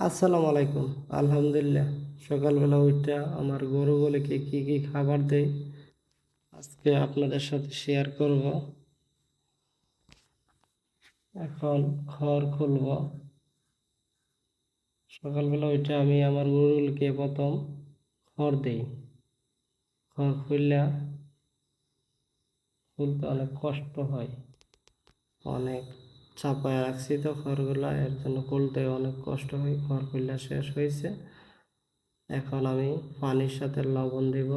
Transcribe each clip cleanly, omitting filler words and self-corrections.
আসসালামু আলাইকুম। আলহামদুলিল্লাহ, সকালবেলা উঠা আমার গরুগুলিকে কি কি খাবার দেই আজকে আপনাদের সাথে শেয়ার করব। এখন খড় খুলব। সকালবেলা উঠে আমি আমার গরুগুলিকে প্রথম খড় দেই। খড় খুলতে অনেক কষ্ট হয়, অনেক চাপায় রাখছি তো খড়গুলা, এর জন্য খুলতে অনেক কষ্ট হয়। খড় খুললা শেষ হয়েছে। এখন আমি পানির সাথে লবণ দিব,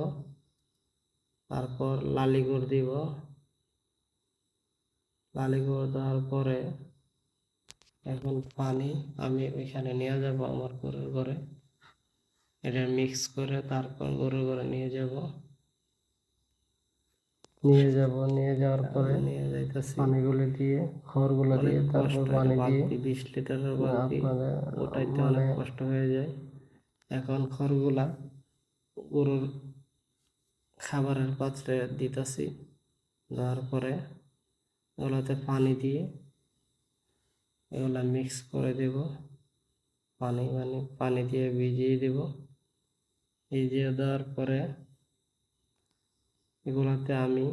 তারপর লালি গুড় দিব। লালি গুঁড়ো দেওয়ার পরে এখন পানি আমি ওইখানে নিয়ে যাব আমার গরুর ঘরে। এটা মিক্স করে তারপর গরুর ঘরে নিয়ে যাওয়ার পরে নিয়ে যাইতেছি পানিগুলো দিয়ে, খড়গুলো দিয়ে, তারপর পানি দিয়ে 20 লিটারের বালতি ওটাইতে অনেক কষ্ট হয়ে যায়। এখন খড়গুলা গরুর খাবারের পাত্রে দিতেছি, দেওয়ার পরে ওগুলোতে পানি দিয়ে এগুলা মিক্স করে দেব। পানি দিয়ে ভিজিয়ে দেব। ভিজিয়ে দেওয়ার পরে এগুলাতে আমি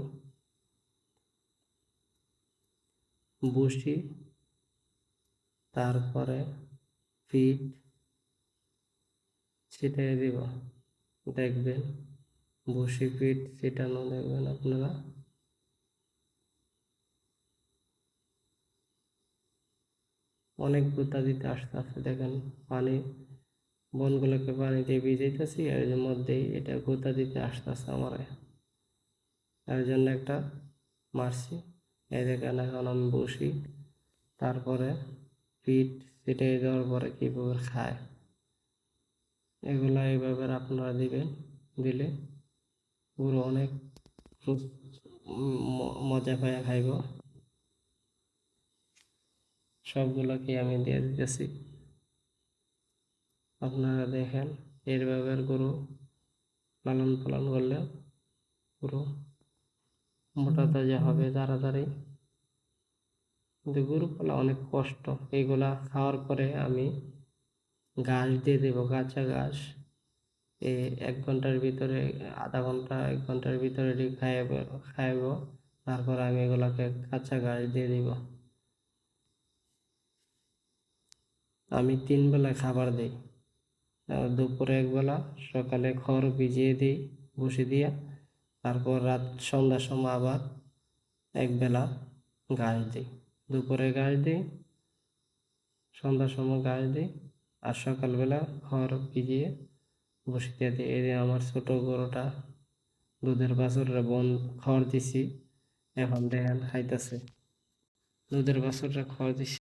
ভুসি, তারপরে ফিড ছিটিয়ে দেব। দেখবেন ভুসি ফিড ছিটানো দেখবেন আপনারা। অনেক গুঁতা দিতে আস্তে আস্তে দেখেন পানি, বনগুলোকে পানি দিয়ে ভিজাইতেছি, এর মধ্যেই এটা গুঁতা দিতে আসতেছে আমার, এর জন্য একটা মারছি। এই দেখেন এখন আমি বসি, তারপরে ফিট ছিটিয়ে দেওয়ার পরে কীভাবে খায়, এগুলা এইভাবে আপনারা দিবেন। দিলে পুরো অনেক মজা পায় খাইব। সবগুলোকে আমি দিয়ে দিতেছি। আপনারা দেখেন এইভাবে গরু লালন পালন করলে পুরো মোটা তাজা হবে তাড়াতাড়ি। কিন্তু গরু পালা অনেক কষ্ট। এইগুলা খাওয়ার পরে আমি ঘাস দিয়ে দেবো, কাঁচা ঘাস। 1 ঘন্টার ভিতরে, আধা ঘন্টা 1 ঘন্টার ভিতরে খাইব। তারপর আমি এগুলাকে কাঁচা ঘাস দিয়ে দিব। আমি 3 বেলা খাবার দিই, দুপুরে 1 বেলা, সকালে খড় ভিজিয়ে দিই ভুসি দিয়ে, তারপর সন্ধ্যার সময় আবার 1 বেলা ঘাস দিই। দুপুরে ঘাস দিই, সন্ধ্যার সময় ঘাস দিই, আর সকালবেলা খড় ভিজিয়ে বসিয়ে দিই। এই যে আমার ছোট গরুটা দুধের বাছুররা খড় দিছি, এখন দেখেন খাইতেছে। দুধের বাছুররা খড় দিছি।